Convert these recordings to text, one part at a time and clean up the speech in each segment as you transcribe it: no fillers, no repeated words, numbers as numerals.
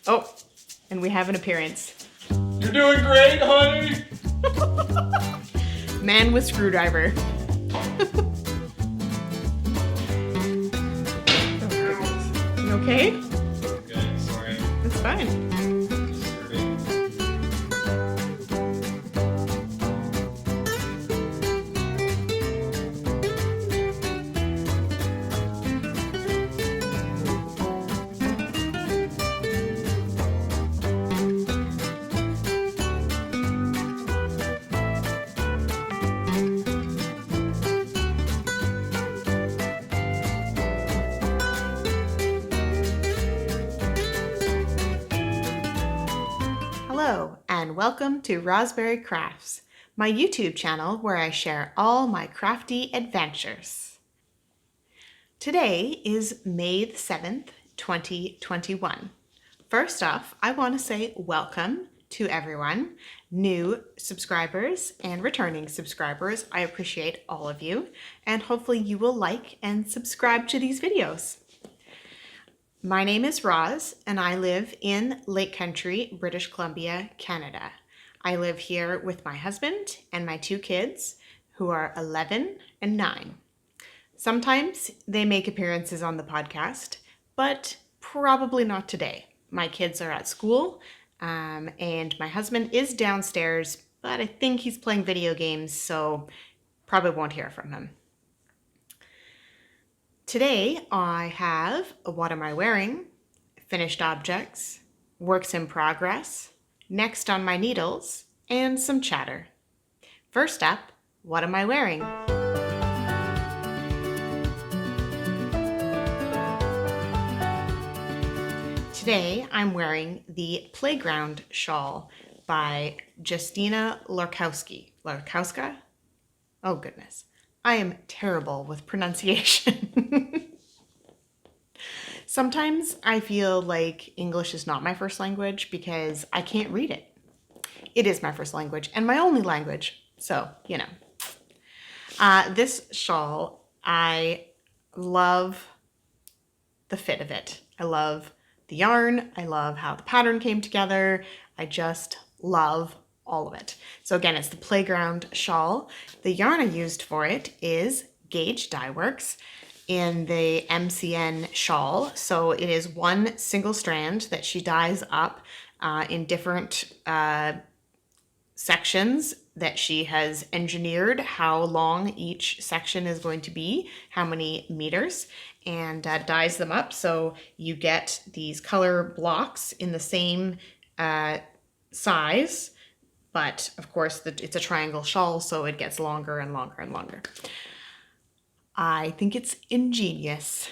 Oh, and we have an appearance. You're doing great, honey! Man with screwdriver. You okay? Good, sorry. It's fine. Hello, and welcome to Rosberry Crafts, my YouTube channel where I share all my crafty adventures. Today is May the 7th, 2021. First off, I want to say welcome to everyone, new subscribers and returning subscribers. I appreciate all of you, and hopefully you will like and subscribe to these videos. My name is Roz, and I live in Lake Country, British Columbia, Canada. I live here with my husband and my two kids, who are 11 and 9. Sometimes they make appearances on the podcast, but probably not today. My kids are at school, and my husband is downstairs, but I think he's playing video games, so probably won't hear from him. Today I have what am I wearing, finished objects, works in progress, next on my needles, and some chatter. First up, what am I wearing? Today I'm wearing the Playground Shawl by Justyna Lorkowska? Oh goodness. I am terrible with pronunciation. Sometimes I feel like English is not my first language because I can't read it. It is my first language and my only language, so, you know. This shawl, I love the fit of it. I love the yarn. I love how the pattern came together. I just love all of it. So again, it's the Playground Shawl. The yarn I used for it is Gauge Dye Works in the MCN shawl. So it is one single strand that she dyes up in different sections that she has engineered how long each section is going to be, how many meters, and dyes them up. So you get these color blocks in the same size. But of course, it's a triangle shawl, so it gets longer and longer and longer. I think it's ingenious.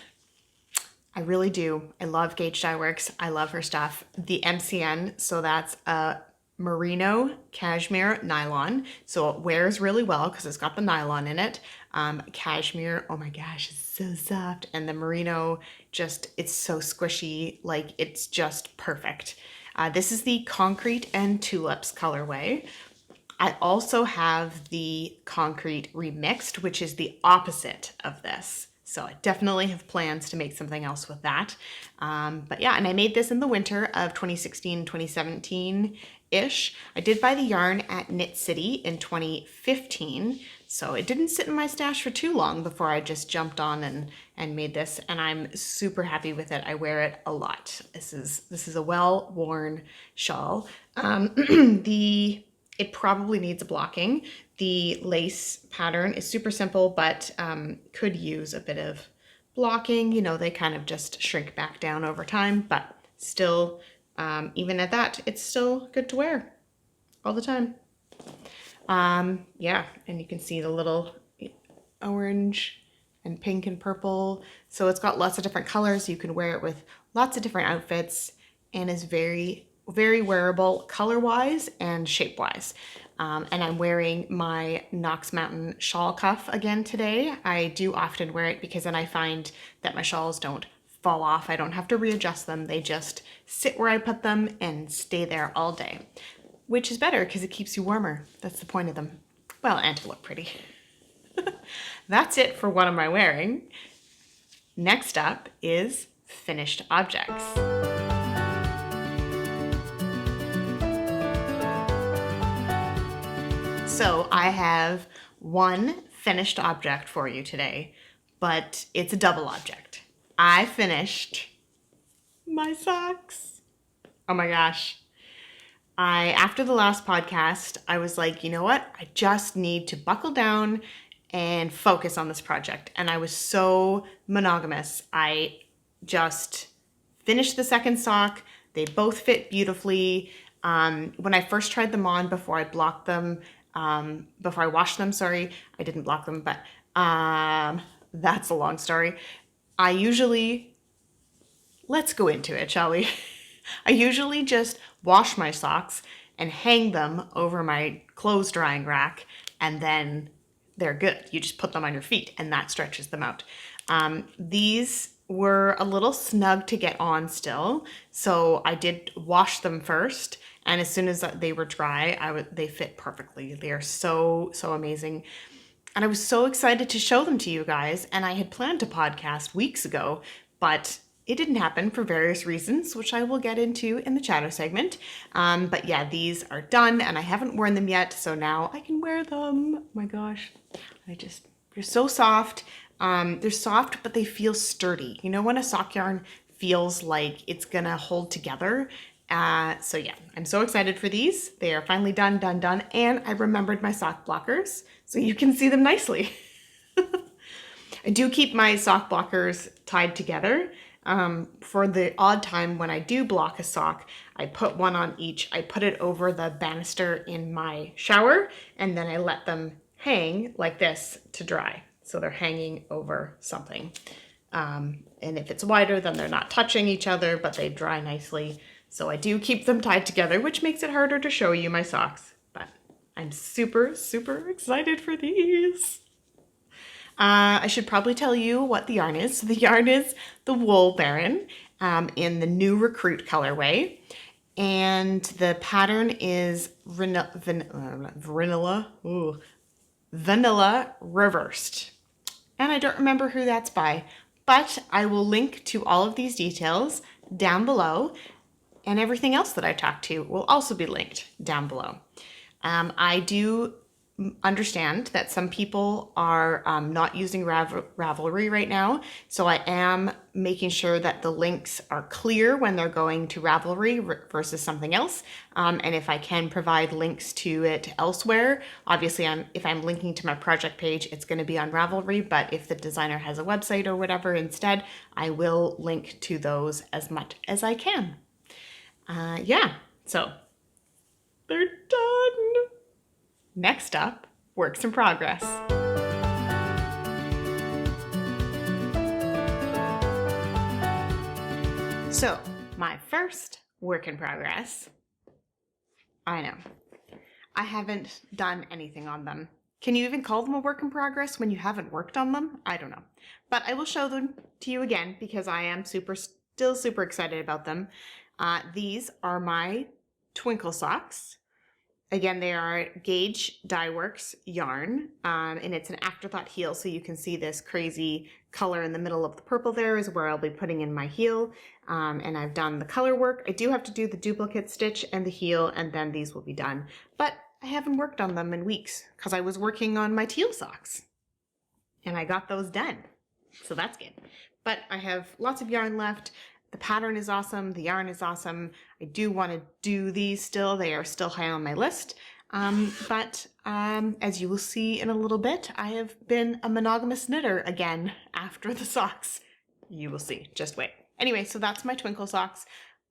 I really do. I love Gauge Dye Works. I love her stuff. The MCN, so that's a merino cashmere nylon. So it wears really well because it's got the nylon in it. Cashmere, oh my gosh, it's so soft. And the merino, it's so squishy, like it's just perfect. This is the Concrete and Tulips colorway. I also have the Concrete Remixed, which is the opposite of this. So I definitely have plans to make something else with that. But yeah, and I made this in the winter of 2016, 2017-ish. I did buy the yarn at Knit City in 2015. So it didn't sit in my stash for too long before I just jumped on and made this, and I'm super happy with it. I wear it a lot. This is a well-worn shawl. It probably needs a blocking. The lace pattern is super simple, but could use a bit of blocking. You know, they kind of just shrink back down over time, but still, even at that, it's still good to wear all the time. Yeah, and you can see the little orange and pink and purple. So it's got lots of different colors. You can wear it with lots of different outfits and is very, very wearable color-wise and shape-wise. And I'm wearing my Knox Mountain shawl cuff again today. I do often wear it because then I find that my shawls don't fall off. I don't have to readjust them. They just sit where I put them and stay there all day, which is better because it keeps you warmer. That's the point of them. Well, and to look pretty. That's it for what am I wearing. Next up is finished objects. So I have one finished object for you today, but it's a double object. I finished my socks. Oh my gosh. After the last podcast, I was like, you know what? I just need to buckle down and focus on this project. And I was so monogamous. I just finished the second sock. They both fit beautifully. When I first tried them on before I blocked them, before I washed them, sorry, I didn't block them, but that's a long story. Let's go into it, shall we? I usually just wash my socks and hang them over my clothes drying rack, and then they're good. You just put them on your feet and that stretches them out. These were a little snug to get on still, so I did wash them first, and as soon as they were dry, they fit perfectly. They are so amazing. And I was so excited to show them to you guys, and I had planned to podcast weeks ago, but it didn't happen for various reasons, which I will get into in the shadow segment. But yeah, these are done, and I haven't worn them yet, so now I can wear them. Oh my gosh, they're so soft. They're soft, but they feel sturdy. You know when a sock yarn feels like it's gonna hold together? So yeah, I'm so excited for these. They are finally done, and I remembered my sock blockers, so you can see them nicely. I do keep my sock blockers tied together. For the odd time when I do block a sock, I put one on each. I put it over the banister in my shower, and then I let them hang like this to dry. So they're hanging over something. And if it's wider, then they're not touching each other, but they dry nicely. So I do keep them tied together, which makes it harder to show you my socks. But I'm super excited for these. I should probably tell you what the yarn is. So the yarn is the Wool Baron in the new Recruit colorway. And the pattern is vanilla reversed. And I don't remember who that's by, but I will link to all of these details down below, and everything else that I talked to will also be linked down below. I do understand that some people are not using Ravelry right now, so I am making sure that the links are clear when they're going to Ravelry versus something else. And if I can provide links to it elsewhere, obviously if I'm linking to my project page, it's going to be on Ravelry, but if the designer has a website or whatever instead, I will link to those as much as I can. Yeah, so they're done. Next up, works in progress. So, my first work in progress, I know, I haven't done anything on them. Can you even call them a work in progress when you haven't worked on them? I don't know. But I will show them to you again because I am still super excited about them. These are my Twinkle socks. Again, they are Gauge Dye Works yarn, and it's an afterthought heel, so you can see this crazy color in the middle of the purple there is where I'll be putting in my heel, and I've done the color work. I do have to do the duplicate stitch and the heel, and then these will be done. But I haven't worked on them in weeks because I was working on my teal socks, and I got those done, so that's good. But I have lots of yarn left. The pattern is awesome. The yarn is awesome. I do want to do these still. They are still high on my list. But as you will see in a little bit, I have been a monogamous knitter again after the socks. You will see. Just wait. Anyway, so that's my Twinkle socks.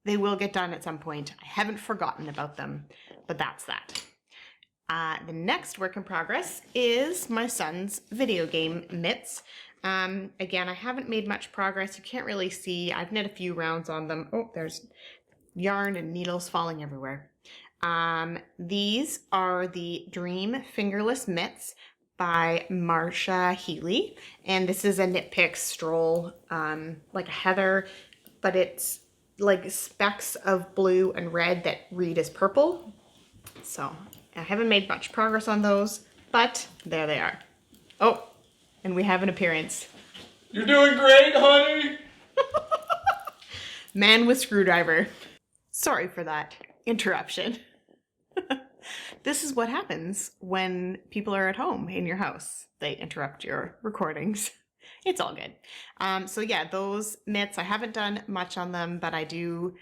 They will get done at some point. I haven't forgotten about them, but that's that. The next work in progress is my son's video game mitts. Again, I haven't made much progress. You can't really see. I've knit a few rounds on them. Oh, there's yarn and needles falling everywhere. These are the Dream Fingerless mitts by Marsha Healey. And this is a Knit Pick Stroll, like a heather, but it's like specks of blue and red that read as purple. So I haven't made much progress on those, but there they are. Oh, and we have an appearance. You're doing great, honey! Man with screwdriver. Sorry for that interruption. This is what happens when people are at home in your house. They interrupt your recordings. It's all good. So yeah, those mitts, I haven't done much on them, but I do,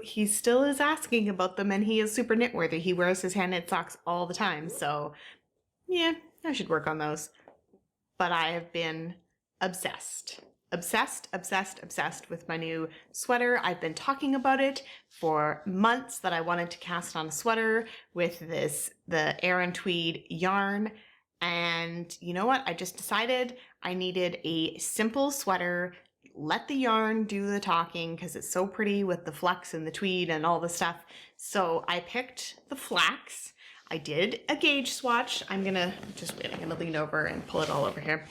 he still is asking about them, and he is super knitworthy. He wears his hand knit socks all the time. So yeah, I should work on those. But I have been obsessed with my new sweater. I've been talking about it for months that I wanted to cast on a sweater with the Aran Tweed yarn. And you know what? I just decided I needed a simple sweater. Let the yarn do the talking because it's so pretty with the flex and the tweed and all the stuff. So I picked the flax. I did a gauge swatch. I'm gonna lean over and pull it all over here.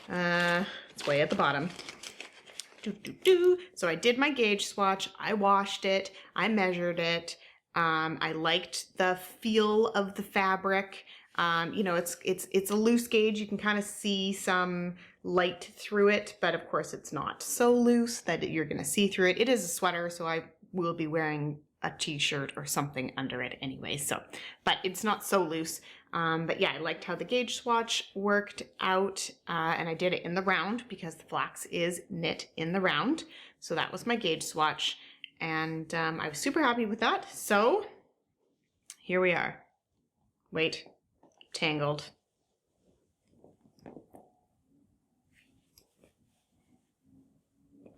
It's way at the bottom. So I did my gauge swatch. I washed it. I measured it. I liked the feel of the fabric. You know, it's a loose gauge. You can kind of see some light through it, but of course it's not so loose that you're gonna see through it. It is a sweater, so I will be wearing a t-shirt or something under it anyway, so, but it's not so loose. But yeah, I liked how the gauge swatch worked out, and I did it in the round because the flax is knit in the round. So that was my gauge swatch, and I was super happy with that. So here we are. Wait, tangled.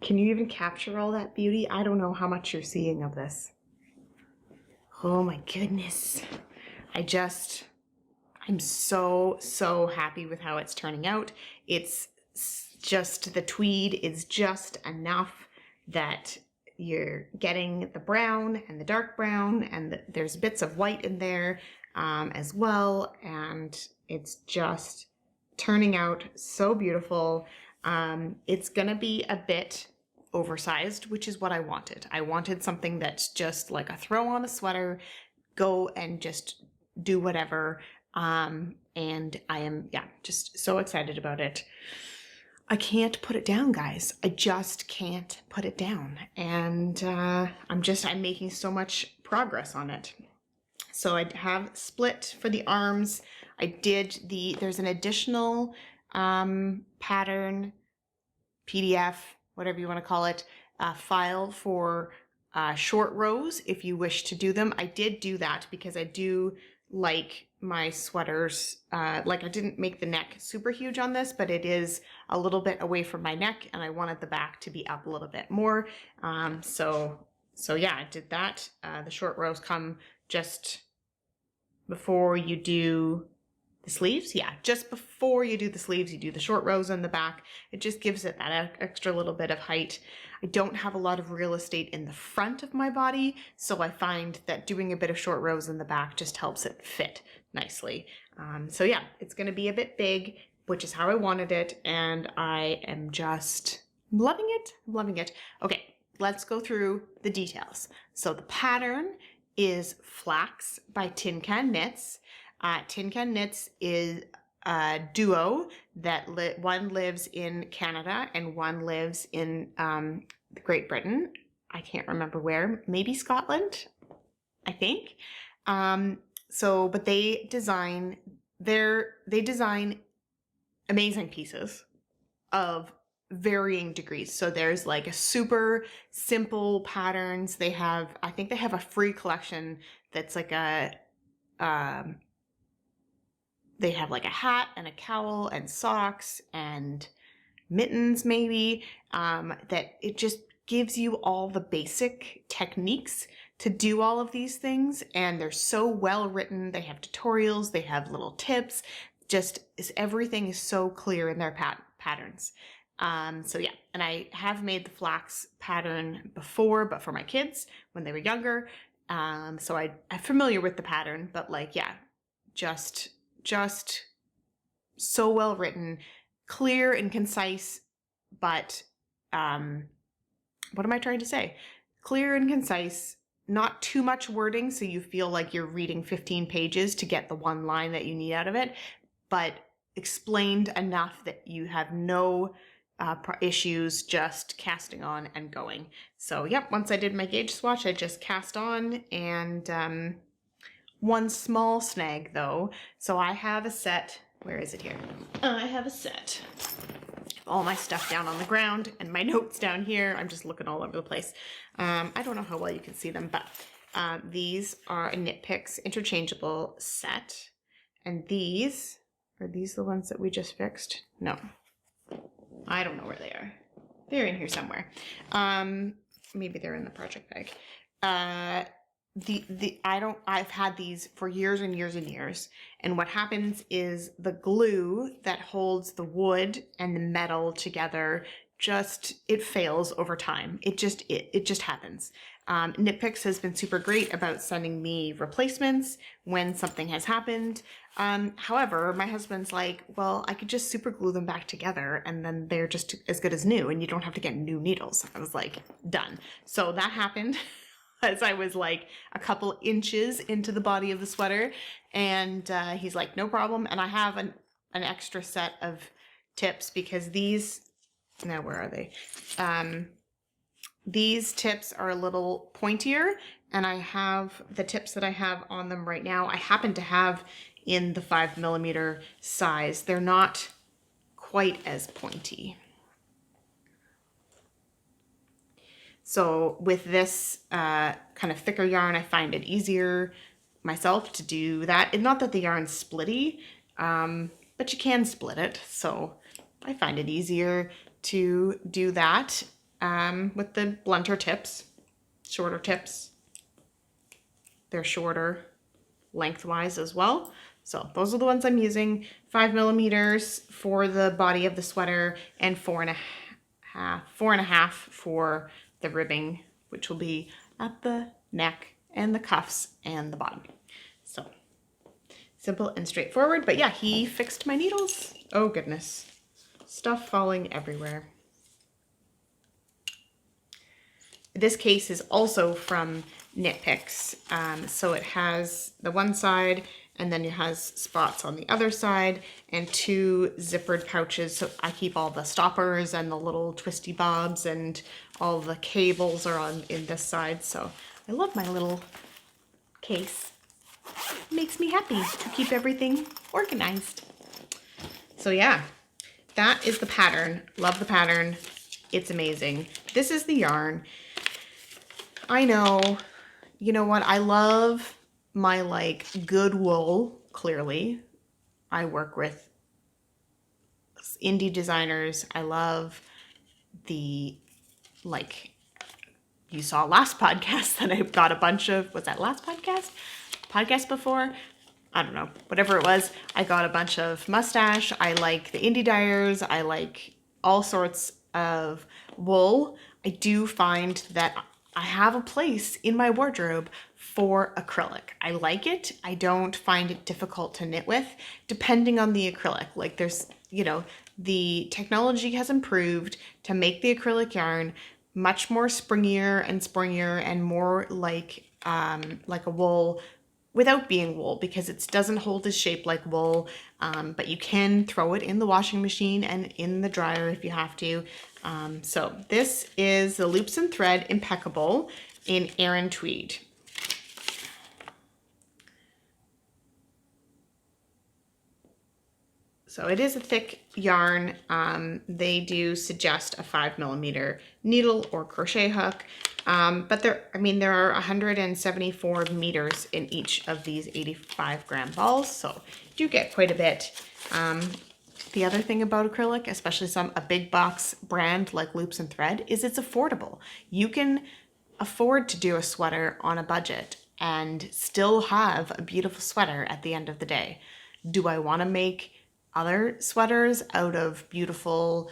Can you even capture all that beauty? I don't know how much you're seeing of this. Oh my goodness. I'm so happy with how it's turning out. It's just, the tweed is just enough that you're getting the brown and the dark brown, and there's bits of white in there as well, and it's just turning out so beautiful. It's gonna be a bit oversized, which is what I wanted. I wanted something that's just like a throw on a sweater, go and just do whatever. And I am, yeah, just so excited about it. I can't put it down, guys. I just can't put it down. And I'm making so much progress on it. So I have split for the arms. There's an additional pattern, PDF, whatever you want to call it, file for short rows if you wish to do them. I did do that because I do like my sweaters, like I didn't make the neck super huge on this, but it is a little bit away from my neck, and I wanted the back to be up a little bit more. So yeah, I did that. The short rows come just before you do the sleeves. Yeah, just before you do the sleeves, you do the short rows on the back. It just gives it that extra little bit of height. I don't have a lot of real estate in the front of my body, so I find that doing a bit of short rows in the back just helps it fit nicely. So yeah, it's gonna be a bit big, which is how I wanted it, and I am just loving it, loving it. Okay, let's go through the details. So the pattern is Flax by TincankNits. TincankNits is a duo that one lives in Canada and one lives in Great Britain. I can't remember where, maybe Scotland, I think. But they design amazing pieces of varying degrees. So there's like a super simple patterns. I think they have a free collection that's like they have like a hat and a cowl and socks and mittens maybe, that it just gives you all the basic techniques to do all of these things, and they're so well written. They have tutorials, they have little tips, everything is so clear in their patterns. So yeah, and I have made the flax pattern before, but for my kids when they were younger. So I'm familiar with the pattern, but like, yeah, just so well written, clear and concise, but what am I trying to say? Clear and concise, not too much wording so you feel like you're reading 15 pages to get the one line that you need out of it, but explained enough that you have no issues just casting on and going. So yep, once I did my gauge swatch, I just cast on, and one small snag though. So I have a set, where is it here? I have a set. All my stuff down on the ground and my notes down here. I'm just looking all over the place. I don't know how well you can see them, but these are a Knit Picks interchangeable set. And these, are these the ones that we just fixed? No, I don't know where they are. They're in here somewhere. Maybe they're in the project bag. I've had these for years and years and years. And what happens is the glue that holds the wood and the metal together it fails over time. It just happens. Knit Picks has been super great about sending me replacements when something has happened. However, my husband's like, well, I could just super glue them back together and then they're just as good as new and you don't have to get new needles. I was like, done. So that happened as I was like a couple inches into the body of the sweater. And he's like, no problem. And I have an extra set of tips because these, now where are they? These tips are a little pointier and I have the tips that I have on them right now. I happen to have in the 5mm size. They're not quite as pointy. So with this kind of thicker yarn, I find it easier myself to do that. And not that the yarn's splitty, but you can split it. So I find it easier to do that with the blunter tips, shorter tips. They're shorter lengthwise as well. So those are the ones I'm using. 5mm for the body of the sweater and 4.5 for the ribbing, which will be at the neck and the cuffs and the bottom. So simple and straightforward, but yeah, he fixed my needles. Oh goodness, stuff falling everywhere. This case is also from Knit Picks. So it has the one side and then it has spots on the other side and 2 zippered pouches. So I keep all the stoppers and the little twisty bobs and all the cables are in this side. So I love my little case. It makes me happy to keep everything organized. So yeah, that is the pattern. Love the pattern. It's amazing. This is the yarn. I know, you know what? I love my like good wool, clearly. I work with indie designers. I love the, like, you saw last podcast that I got a bunch of, was that last podcast? Podcast before? I don't know, whatever it was. I got a bunch of mustache. I like the indie dyers. I like all sorts of wool. I do find that I have a place in my wardrobe for acrylic. I like it. I don't find it difficult to knit with, depending on the acrylic. Like there's, you know, the technology has improved to make the acrylic yarn much more springier and more like a wool without being wool, because it doesn't hold its shape like wool, but you can throw it in the washing machine and in the dryer if you have to. So this is the Loops and Thread Impeccable in Aran Tweed. So it is a thick yarn. They do suggest a 5mm needle or crochet hook, but there are 174 meters in each of these 85-gram balls, so you do get quite a bit. The other thing about acrylic, especially a big box brand like Loops and Thread, is it's affordable. You can afford to do a sweater on a budget and still have a beautiful sweater at the end of the day. Do I want to make other sweaters out of beautiful,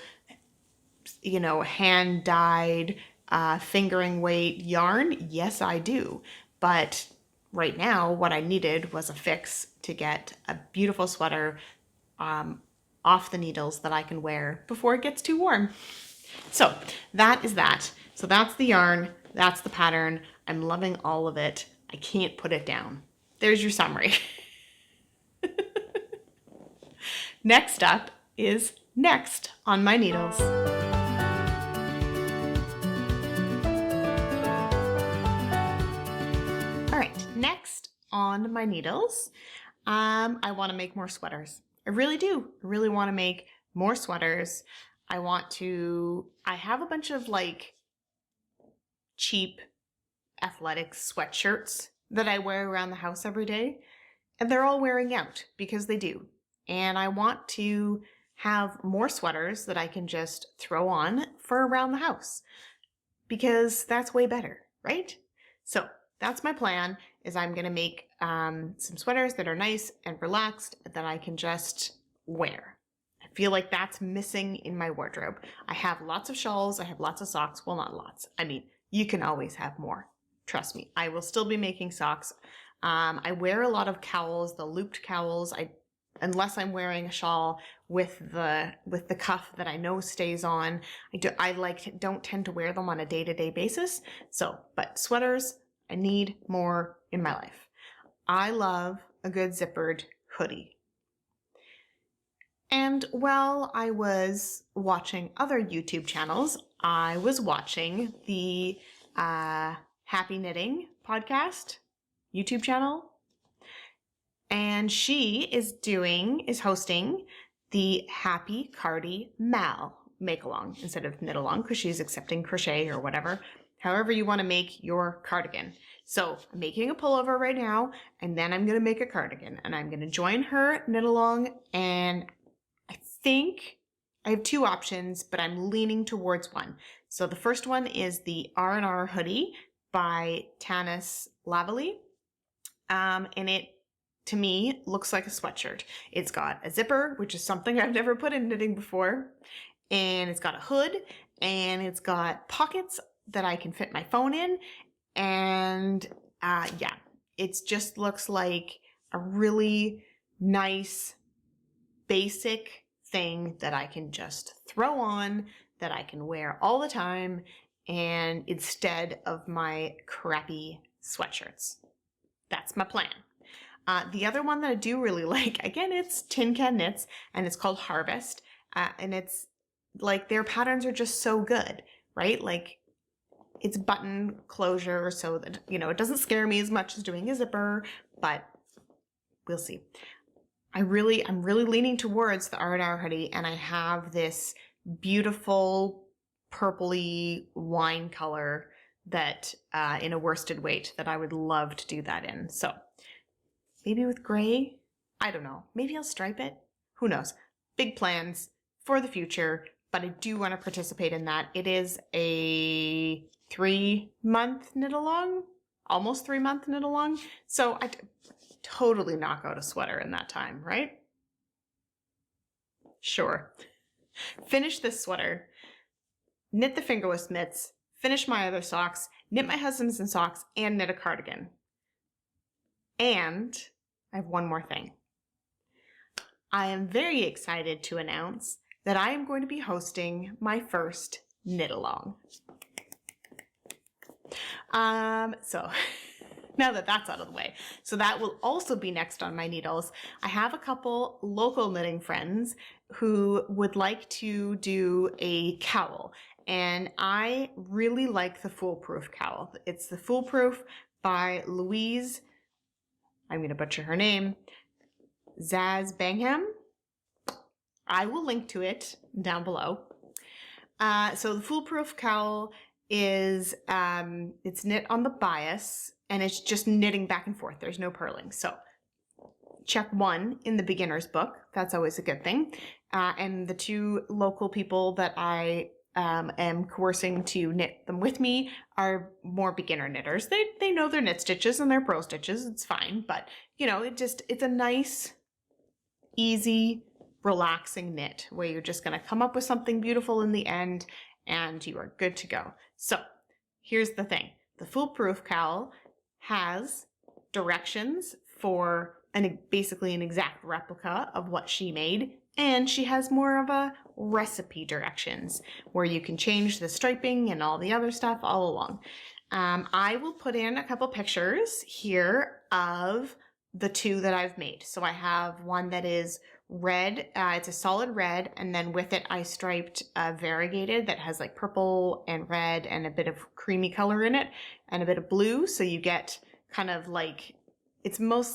you know, hand-dyed, fingering weight yarn? Yes, I do. But right now, what I needed was a fix to get a beautiful sweater off the needles that I can wear before it gets too warm. So that is that. So that's the yarn. That's the pattern. I'm loving all of it. I can't put it down. There's your summary. Next up is next on my needles. All right, next on my needles. I want to make more sweaters. I really do. I really want to make more sweaters. I have a bunch of like cheap athletic sweatshirts that I wear around the house every day, and they're all wearing out because they do. And I want to have more sweaters that I can just throw on for around the house because that's way better, right? So that's my plan, is I'm going to make some sweaters that are nice and relaxed that I can just wear. I feel like that's missing in my wardrobe. I have lots of shawls. I have lots of socks. Well, not lots. I mean, you can always have more. Trust me. I will still be making socks. I wear a lot of cowls, the looped cowls. Unless I'm wearing a shawl with the cuff that I know stays on. Don't tend to wear them on a day-to-day basis. But sweaters, I need more in my life. I love a good zippered hoodie. And while I was watching other YouTube channels, I was watching the Happee Knitting podcast YouTube channel. And she is hosting the Happee Cardi Mal make-along instead of knit-along, because she's accepting crochet or whatever. However you want to make your cardigan. So I'm making a pullover right now, and then I'm going to make a cardigan. And I'm going to join her knit-along, and I think I have two options, but I'm leaning towards one. So the first one is the Aran hoodie by Tanis Lavallee. And it, to me, looks like a sweatshirt. It's got a zipper, which is something I've never put in knitting before. And it's got a hood, and it's got pockets that I can fit my phone in. And it just looks like a really nice, basic thing that I can just throw on, that I can wear all the time, and instead of my crappy sweatshirts. That's my plan. The other one that I do really like, again, it's tincanknits, and it's called Harvest. And it's like, their patterns are just so good, right? Like, it's button closure, so that, it doesn't scare me as much as doing a zipper, but we'll see. I'm really leaning towards the Aran hoodie, and I have this beautiful purpley wine color that in a worsted weight that I would love to do that in. So maybe with gray, I don't know. Maybe I'll stripe it. Who knows? Big plans for the future, but I do want to participate in that. It is a 3-month knit along, almost 3-month knit along. So I totally knock out a sweater in that time, right? Sure. Finish this sweater, knit the fingerless mitts, finish my other socks, knit my husband's and socks, and knit a cardigan. And I have one more thing. I am very excited to announce that I am going to be hosting my first knit along. So now that that's out of the way, so that will also be next on my needles. I have a couple local knitting friends who would like to do a cowl, and I really like the Foolproof cowl. It's the Foolproof by Louise. I'm going to butcher her name. Zass-Bangham. I will link to it down below. So the Foolproof cowl is, it's knit on the bias, and it's just knitting back and forth. There's no purling. So check 1 in the beginner's book. That's always a good thing. And the 2 local people that I am coercing to knit them with me are more beginner knitters. They know their knit stitches and their purl stitches. It's fine. But, it's a nice, easy, relaxing knit where you're just going to come up with something beautiful in the end and you are good to go. So here's the thing. The Foolproof cowl has directions for basically an exact replica of what she made, and she has more of a recipe directions where you can change the striping and all the other stuff all along. I will put in a couple pictures here of the 2 that I've made. So I have one that is red. It's a solid red, and then with it I striped variegated that has like purple and red and a bit of creamy color in it and a bit of blue, so you get kind of like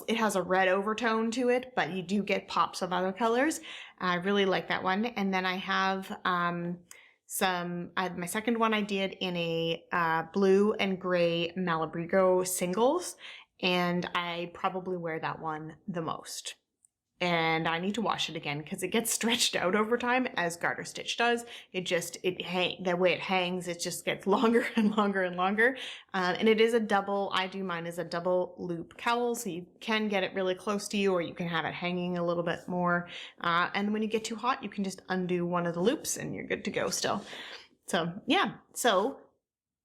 it has a red overtone to it, but you do get pops of other colors. I really like that one. And then I have my second one I did in a blue and gray Malabrigo singles, and I probably wear that one the most. And I need to wash it again because it gets stretched out over time, as garter stitch does. The way it hangs, it just gets longer and longer and longer. And it is I do mine as a double loop cowl, so you can get it really close to you, or you can have it hanging a little bit more. And when you get too hot, you can just undo one of the loops and you're good to go still. So yeah, so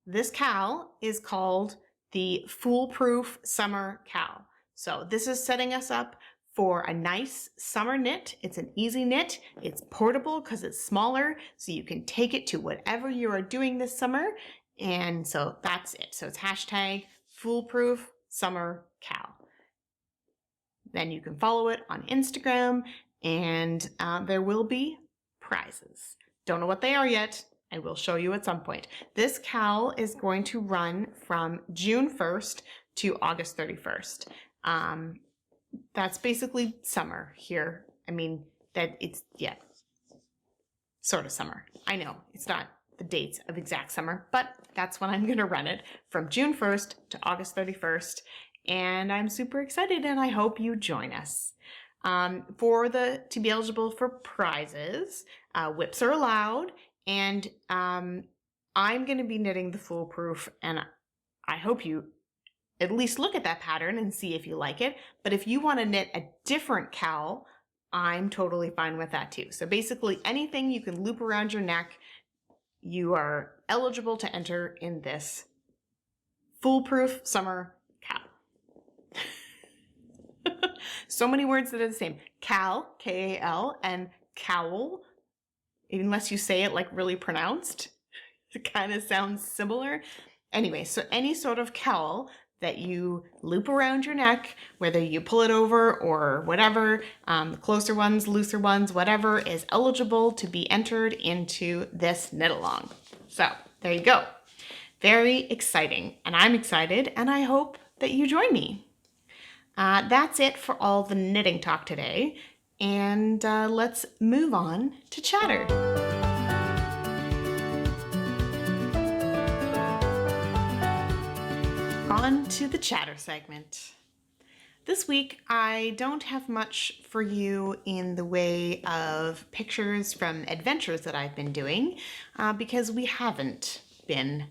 this cowl is called the Foolproof Summer Cowl. So this is setting us up for a nice summer knit. It's an easy knit. It's portable because it's smaller, so you can take it to whatever you are doing this summer. And so that's it. So it's hashtag Foolproof Summer Cowl. Then you can follow it on Instagram, and there will be prizes. Don't know what they are yet. I will show you at some point. This cowl is going to run from June 1st to August 31st. That's basically summer here. I mean, sort of summer. I know it's not the dates of exact summer, but that's when I'm going to run it, from June 1st to August 31st. And I'm super excited, and I hope you join us. To be eligible for prizes, whips are allowed, and I'm going to be knitting the Foolproof, and I hope you at least look at that pattern and see if you like it. But if you want to knit a different cowl, I'm totally fine with that too. So basically anything you can loop around your neck, you are eligible to enter in this Foolproof Summer Cowl. So many words that are the same. Cal, K-A-L, and cowl, unless you say it like really pronounced, it kind of sounds similar. Anyway, so any sort of cowl that you loop around your neck, whether you pull it over or whatever, closer ones, looser ones, whatever, is eligible to be entered into this knit along. So there you go. Very exciting, and I'm excited, and I hope that you join me. That's it for all the knitting talk today, and let's move on to chatter. On to the chatter segment. This week, I don't have much for you in the way of pictures from adventures that I've been doing, because we haven't been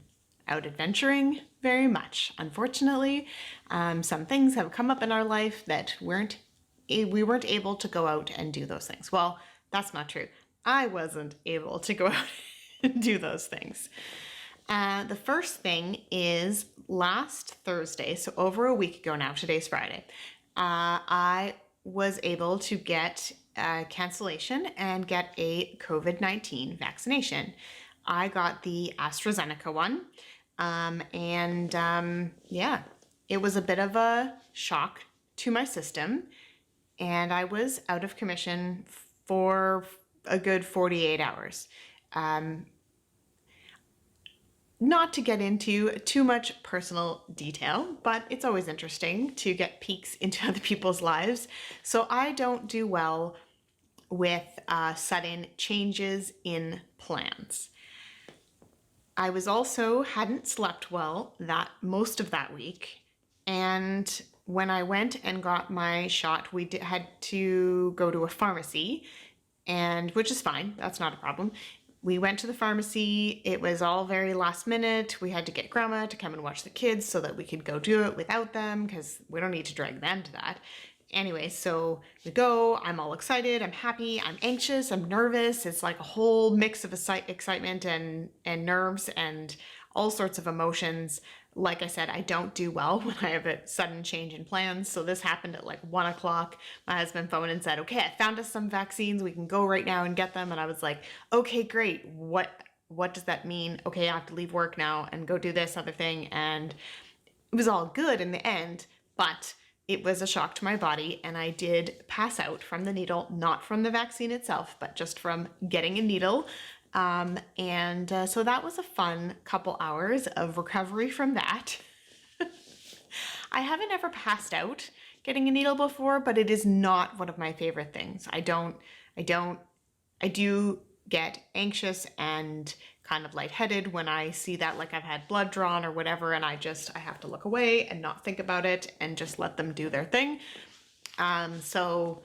out adventuring very much. Unfortunately, some things have come up in our life that we weren't able to go out and do those things. Well, that's not true. I wasn't able to go out and do those things. The first thing is last Thursday, so over a week ago now, today's Friday, I was able to get a cancellation and get a COVID-19 vaccination. I got the AstraZeneca one, it was a bit of a shock to my system, and I was out of commission for a good 48 hours. Not to get into too much personal detail, but it's always interesting to get peeks into other people's lives. So I don't do well with sudden changes in plans. I was also hadn't slept well most of that week, and when I went and got my shot, we had to go to a pharmacy, and which is fine, that's not a problem. We went to the pharmacy. It was all very last minute. We had to get grandma to come and watch the kids so that we could go do it without them, because we don't need to drag them to that. Anyway, so we go, I'm all excited, I'm happy, I'm anxious, I'm nervous. It's like a whole mix of excitement and nerves and all sorts of emotions. Like I said, I don't do well when I have a sudden change in plans. So this happened at like 1 o'clock. My husband phoned and said, okay, I found us some vaccines. We can go right now and get them. And I was like, okay, great. What does that mean? Okay, I have to leave work now and go do this other thing. And it was all good in the end, but it was a shock to my body, and I did pass out from the needle, not from the vaccine itself, but just from getting a needle. So that was a fun couple hours of recovery from that. I haven't ever passed out getting a needle before, but it is not one of my favorite things. I do get anxious and kind of lightheaded when I see that, like I've had blood drawn or whatever, and I have to look away and not think about it and just let them do their thing. So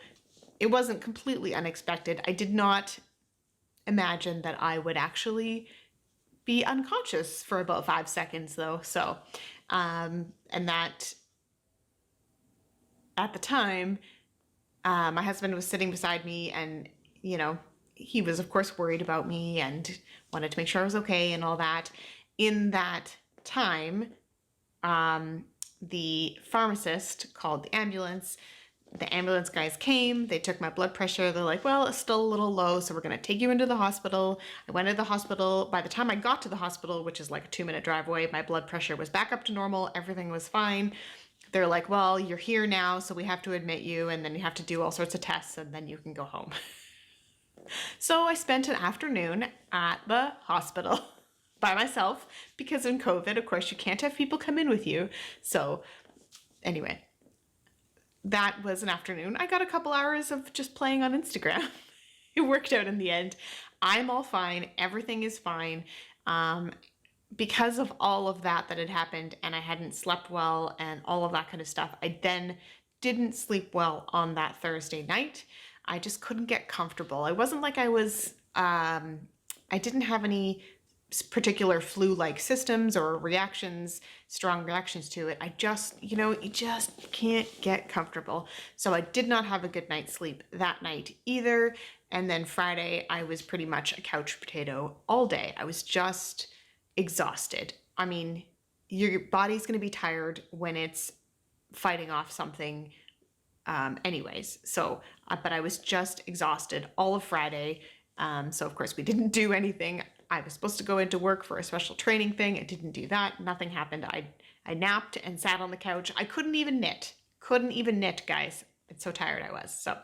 it wasn't completely unexpected. I did not imagine that I would actually be unconscious for about 5 seconds though. So, and that at the time, my husband was sitting beside me and, you know, he was of course worried about me and wanted to make sure I was okay and all that. In that time, the pharmacist called the ambulance. The ambulance guys came, they took my blood pressure. They're like, well, it's still a little low, so we're gonna take you into the hospital. I went to the hospital. By the time I got to the hospital, which is like a 2-minute drive away, my blood pressure was back up to normal. Everything was fine. They're like, well, you're here now, so we have to admit you, and then you have to do all sorts of tests, and then you can go home. So I spent an afternoon at the hospital by myself, because in COVID, of course, you can't have people come in with you. So anyway, that was an afternoon. I got a couple hours of just playing on Instagram. It worked out in the end. I'm all fine. Everything is fine. Because of all of that had happened and I hadn't slept well and all of that kind of stuff, I then didn't sleep well on that Thursday night. I just couldn't get comfortable. It wasn't like I was, I didn't have any particular flu-like symptoms or reactions, strong reactions to it. I just, you just can't get comfortable. So I did not have a good night's sleep that night either. And then Friday, I was pretty much a couch potato all day. I was just exhausted. I mean, your body's going to be tired when it's fighting off something anyways. So, but I was just exhausted all of Friday. So of course we didn't do anything. I was supposed to go into work for a special training thing. I didn't do that. Nothing happened. I napped and sat on the couch. I couldn't even knit. Couldn't even knit, guys. It's so tired I was. So,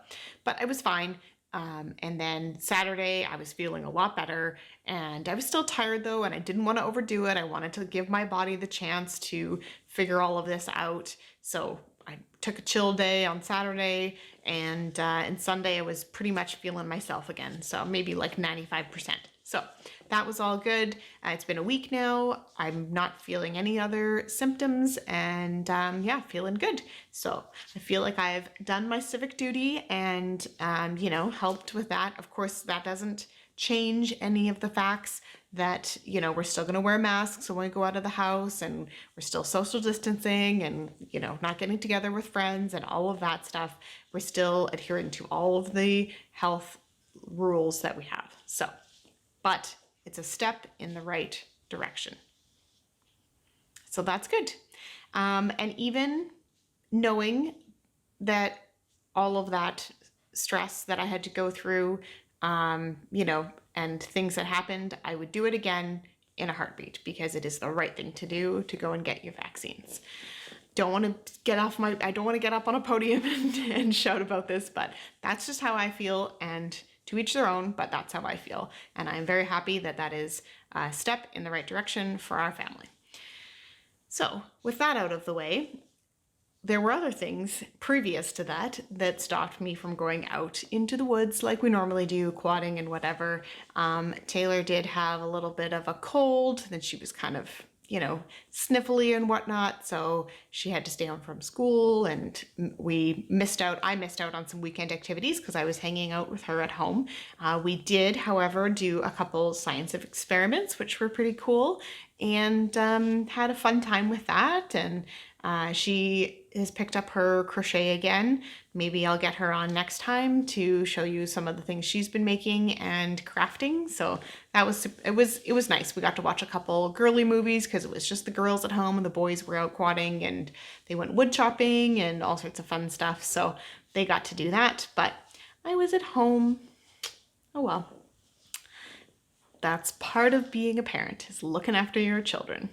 but I was fine. And then Saturday I was feeling a lot better and I was still tired though, and I didn't want to overdo it. I wanted to give my body the chance to figure all of this out. So I took a chill day on Saturday, and Sunday I was pretty much feeling myself again. So maybe like 95%. So that was all good. It's been a week now. I'm not feeling any other symptoms, and yeah, feeling good. So I feel like I've done my civic duty and, helped with that. Of course, that doesn't change any of the facts that, we're still going to wear masks when we go out of the house, and we're still social distancing and, not getting together with friends and all of that stuff. We're still adhering to all of the health rules that we have. So, but it's a step in the right direction. So that's good. And even knowing that all of that stress that I had to go through, and things that happened, I would do it again in a heartbeat, because it is the right thing to do to go and get your vaccines. I don't want to get up on a podium and shout about this, but that's just how I feel, and to each their own, but that's how I feel. And I'm very happy that that is a step in the right direction for our family. So with that out of the way, there were other things previous to that stopped me from going out into the woods like we normally do, quadding and whatever. Taylor did have a little bit of a cold, then she was kind of, sniffly and whatnot, so she had to stay home from school, and I missed out on some weekend activities because I was hanging out with her at home. We did, however, do a couple science experiments, which were pretty cool, and had a fun time with that. And she has picked up her crochet again. Maybe I'll get her on next time to show you some of the things she's been making and crafting. So it was nice. We got to watch a couple girly movies because it was just the girls at home and the boys were out quadding, and they went wood chopping and all sorts of fun stuff. So they got to do that, but I was at home. Oh well. That's part of being a parent, is looking after your children.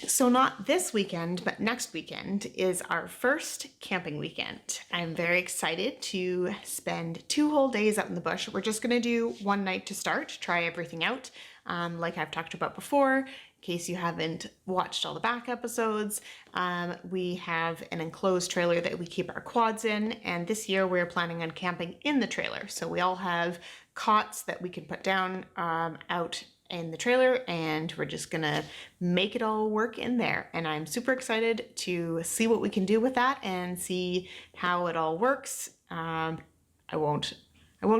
So not this weekend, but next weekend is our first camping weekend. I'm very excited to spend 2 whole days out in the bush. We're just gonna do one night to start, try everything out. Like I've talked about before, case you haven't watched all the back episodes, we have an enclosed trailer that we keep our quads in, and this year we're planning on camping in the trailer. So we all have cots that we can put down out in the trailer, and we're just gonna make it all work in there. And I'm super excited to see what we can do with that and see how it all works. I won't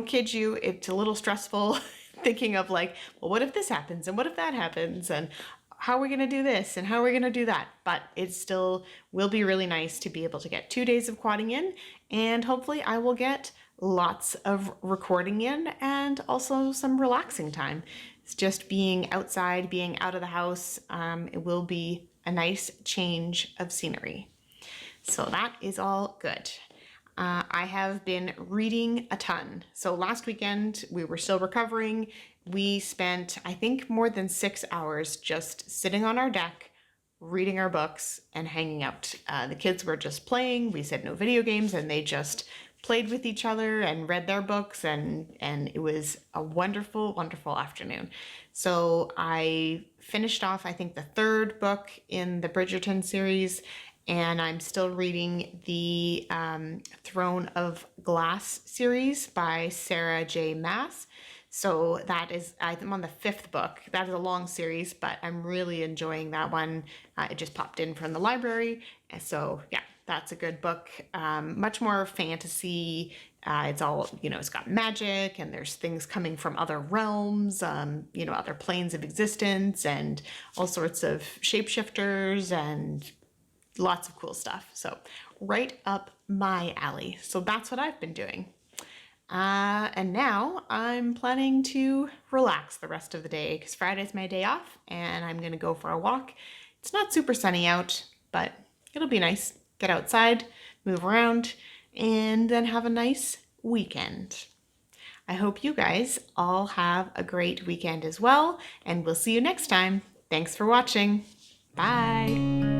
kid you, it's a little stressful thinking of like, well, what if this happens and what if that happens and how are we gonna do this and how are we gonna do that? But it still will be really nice to be able to get 2 days of quadding in, and hopefully I will get lots of recording in and also some relaxing time. It's just being outside, being out of the house. It will be a nice change of scenery. So that is all good. I have been reading a ton. So last weekend we were still recovering. We spent, I think, more than 6 hours just sitting on our deck, reading our books and hanging out. The kids were just playing. We said no video games, and they just played with each other and read their books, and it was a wonderful, wonderful afternoon. So I finished off, I think, the 3rd book in the Bridgerton series, and I'm still reading the Throne of Glass series by Sarah J. Maas. So that is, I'm on the 5th book. That is a long series, but I'm really enjoying that one. It just popped in from the library. And so yeah, that's a good book. Much more fantasy. It's all, it's got magic and there's things coming from other realms, other planes of existence and all sorts of shapeshifters and lots of cool stuff. So right up my alley. So that's what I've been doing. And now I'm planning to relax the rest of the day because Friday's my day off and I'm going to go for a walk. It's not super sunny out, but it'll be nice. Get outside, move around, and then have a nice weekend. I hope you guys all have a great weekend as well, and we'll see you next time. Thanks for watching. Bye.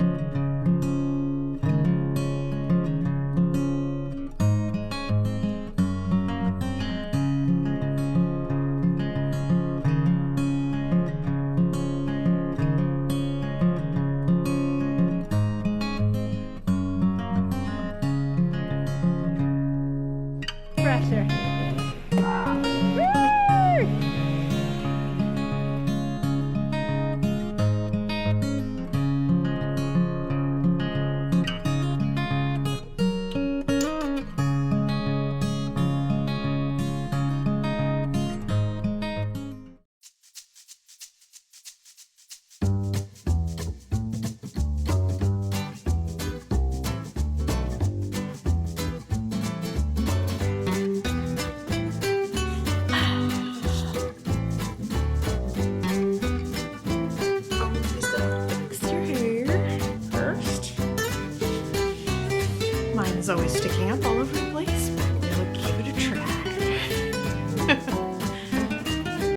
Always sticking up all over the place, but we'll give it a try.